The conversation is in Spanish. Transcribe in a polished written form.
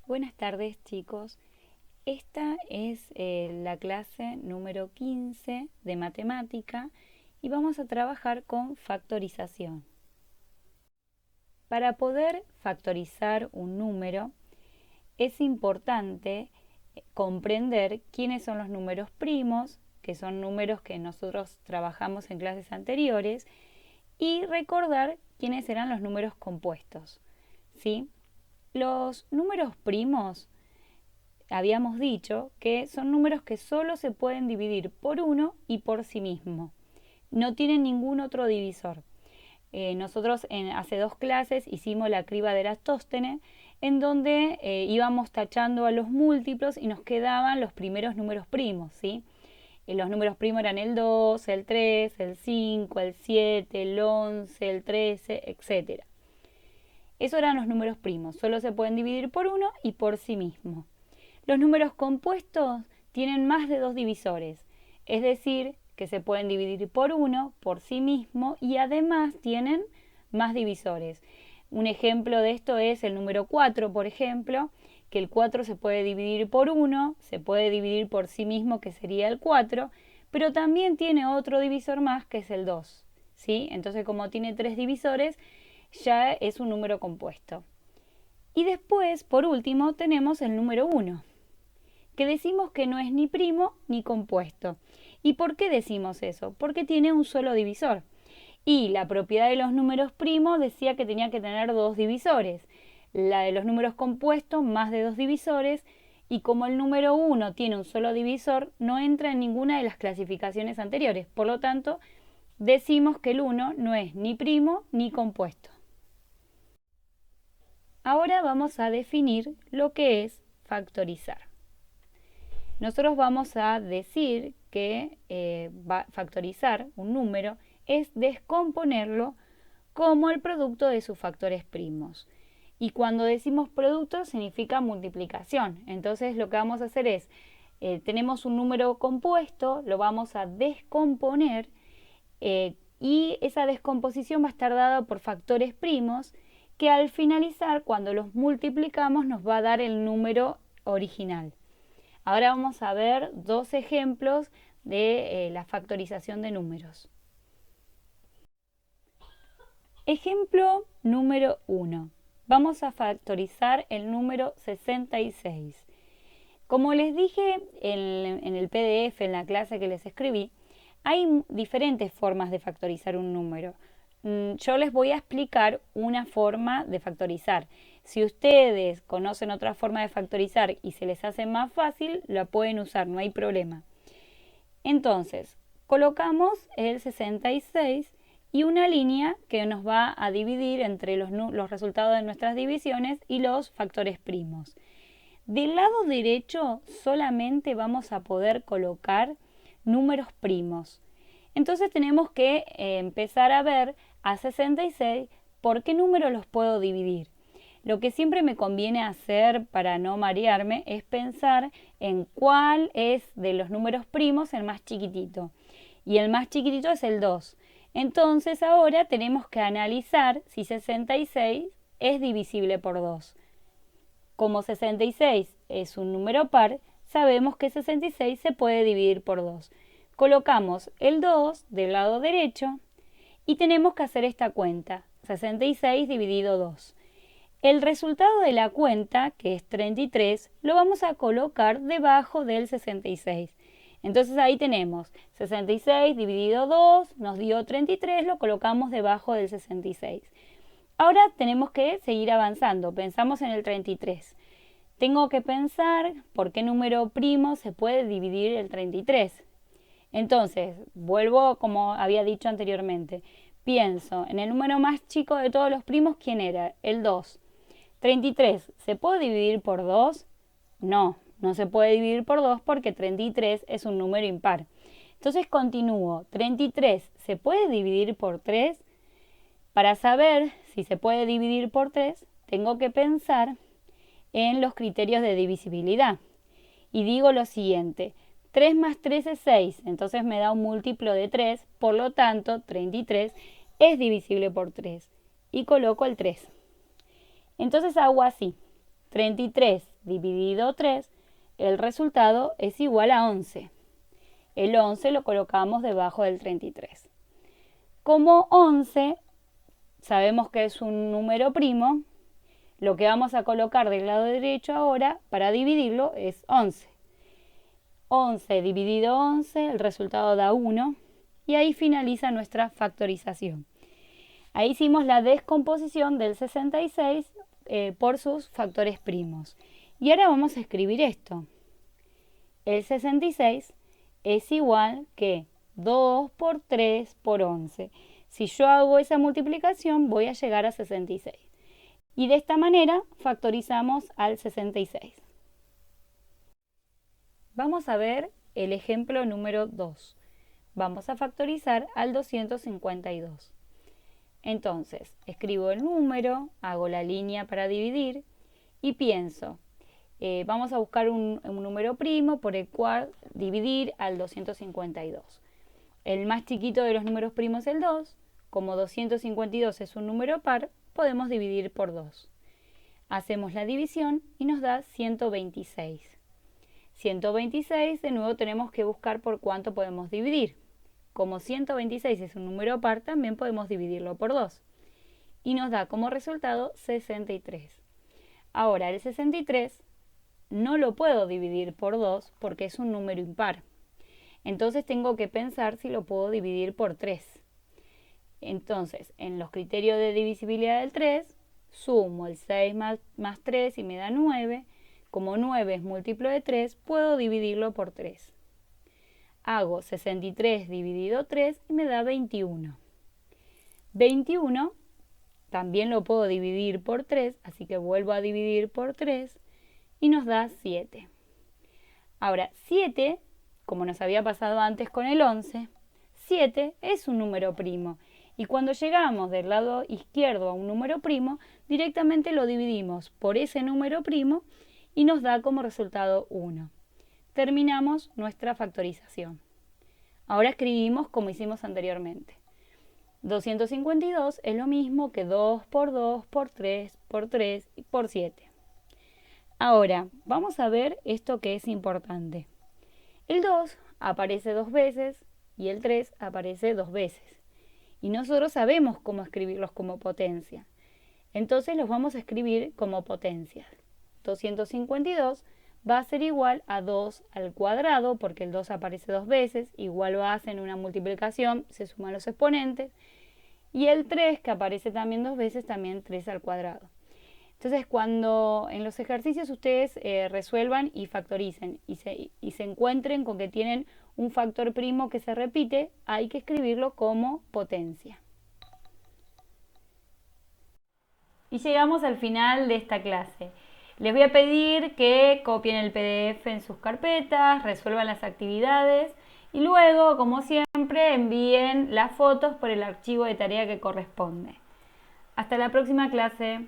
Buenas tardes, chicos. Esta es la clase número 15 de matemática y vamos a trabajar con factorización. Para poder factorizar un número es importante comprender quiénes son los números primos, que son números que nosotros trabajamos en clases anteriores, y recordar quiénes eran los números compuestos, ¿sí? Los números primos, habíamos dicho que son números que solo se pueden dividir por uno y por sí mismo. No tienen ningún otro divisor. Nosotros hace 2 clases hicimos la criba de Eratóstenes, en donde íbamos tachando a los múltiplos y nos quedaban los primeros números primos, ¿sí? Los números primos eran el 2, el 3, el 5, el 7, el 11, el 13, etc. Esos eran los números primos, solo se pueden dividir por uno y por sí mismo. Los números compuestos tienen más de 2 divisores, es decir, que se pueden dividir por uno, por sí mismo, y además tienen más divisores. Un ejemplo de esto es el número 4, por ejemplo, que el 4 se puede dividir por 1, se puede dividir por sí mismo, que sería el 4, pero también tiene otro divisor más, que es el 2, ¿sí? Entonces, como tiene 3 divisores, ya es un número compuesto. Y después, por último, tenemos el número 1, que decimos que no es ni primo ni compuesto. ¿Y por qué decimos eso? Porque tiene un solo divisor. Y la propiedad de los números primos decía que tenía que tener 2 divisores. La de los números compuestos, más de 2 divisores. Y como el número 1 tiene un solo divisor, no entra en ninguna de las clasificaciones anteriores. Por lo tanto, decimos que el 1 no es ni primo ni compuesto. Ahora vamos a definir lo que es factorizar. Nosotros vamos a decir que factorizar un número es descomponerlo como el producto de sus factores primos. Y cuando decimos producto significa multiplicación. Entonces lo que vamos a hacer es, tenemos un número compuesto, lo vamos a descomponer y esa descomposición va a estar dada por factores primos que al finalizar, cuando los multiplicamos, nos va a dar el número original. Ahora vamos a ver 2 ejemplos de la factorización de números. Ejemplo número 1. Vamos a factorizar el número 66. Como les dije en el PDF, en la clase que les escribí, hay diferentes formas de factorizar un número. Yo les voy a explicar una forma de factorizar. Si ustedes conocen otra forma de factorizar y se les hace más fácil, la pueden usar, no hay problema. Entonces, colocamos el 66 y una línea que nos va a dividir entre los resultados de nuestras divisiones y los factores primos. Del lado derecho solamente vamos a poder colocar números primos. Entonces tenemos que empezar a ver a 66 por qué números los puedo dividir. Lo que siempre me conviene hacer para no marearme es pensar en cuál es de los números primos el más chiquitito. Y el más chiquitito es el 2. Entonces ahora tenemos que analizar si 66 es divisible por 2. Como 66 es un número par, sabemos que 66 se puede dividir por 2. Colocamos el 2 del lado derecho y tenemos que hacer esta cuenta, 66 dividido 2. El resultado de la cuenta, que es 33, lo vamos a colocar debajo del 66. Entonces ahí tenemos 66 dividido 2, nos dio 33, lo colocamos debajo del 66. Ahora tenemos que seguir avanzando, pensamos en el 33. Tengo que pensar por qué número primo se puede dividir el 33. Entonces, vuelvo como había dicho anteriormente. Pienso en el número más chico de todos los primos, ¿quién era? El 2. 33, ¿se puede dividir por 2? No, no se puede dividir por 2 porque 33 es un número impar. Entonces continúo. 33, ¿se puede dividir por 3? Para saber si se puede dividir por 3, tengo que pensar en los criterios de divisibilidad. Y digo lo siguiente, 3 más 3 es 6, entonces me da un múltiplo de 3, por lo tanto 33 es divisible por 3. Y coloco el 3. Entonces hago así, 33 dividido 3, el resultado es igual a 11. El 11 lo colocamos debajo del 33. Como 11 sabemos que es un número primo, lo que vamos a colocar del lado derecho ahora para dividirlo es 11. 11 dividido 11, el resultado da 1 y ahí finaliza nuestra factorización. Ahí hicimos la descomposición del 66 por sus factores primos. Y ahora vamos a escribir esto. El 66 es igual que 2 por 3 por 11. Si yo hago esa multiplicación voy a llegar a 66. Y de esta manera factorizamos al 66. Vamos a ver el ejemplo número 2. Vamos a factorizar al 252. Entonces, escribo el número, hago la línea para dividir y pienso, vamos a buscar un número primo por el cual dividir al 252. El más chiquito de los números primos es el 2. Como 252 es un número par, podemos dividir por 2. Hacemos la división y nos da 126. 126, de nuevo tenemos que buscar por cuánto podemos dividir. Como 126 es un número par, también podemos dividirlo por 2. Y nos da como resultado 63. Ahora, el 63 no lo puedo dividir por 2 porque es un número impar. Entonces tengo que pensar si lo puedo dividir por 3. Entonces, en los criterios de divisibilidad del 3, sumo el 6 más 3 y me da 9. Como 9 es múltiplo de 3, puedo dividirlo por 3. Hago 63 dividido 3 y me da 21. 21 también lo puedo dividir por 3, así que vuelvo a dividir por 3 y nos da 7. Ahora, 7, como nos había pasado antes con el 11, 7 es un número primo. Y cuando llegamos del lado izquierdo a un número primo, directamente lo dividimos por ese número primo y nos da como resultado 1. Terminamos nuestra factorización. Ahora escribimos como hicimos anteriormente. 252 es lo mismo que 2 por 2 por 3 por 3 y por 7. Ahora, vamos a ver esto que es importante. El 2 aparece 2 veces y el 3 aparece 2 veces. Y nosotros sabemos cómo escribirlos como potencia. Entonces los vamos a escribir como potencias. 252 va a ser igual a 2 al cuadrado, porque el 2 aparece 2 veces, igual lo hacen una multiplicación, se suman los exponentes, y el 3, que aparece también 2 veces, también 3 al cuadrado. Entonces, cuando en los ejercicios ustedes resuelvan y factoricen y se encuentren con que tienen un factor primo que se repite, hay que escribirlo como potencia. Y llegamos al final de esta clase. Les voy a pedir que copien el PDF en sus carpetas, resuelvan las actividades y luego, como siempre, envíen las fotos por el archivo de tarea que corresponde. Hasta la próxima clase.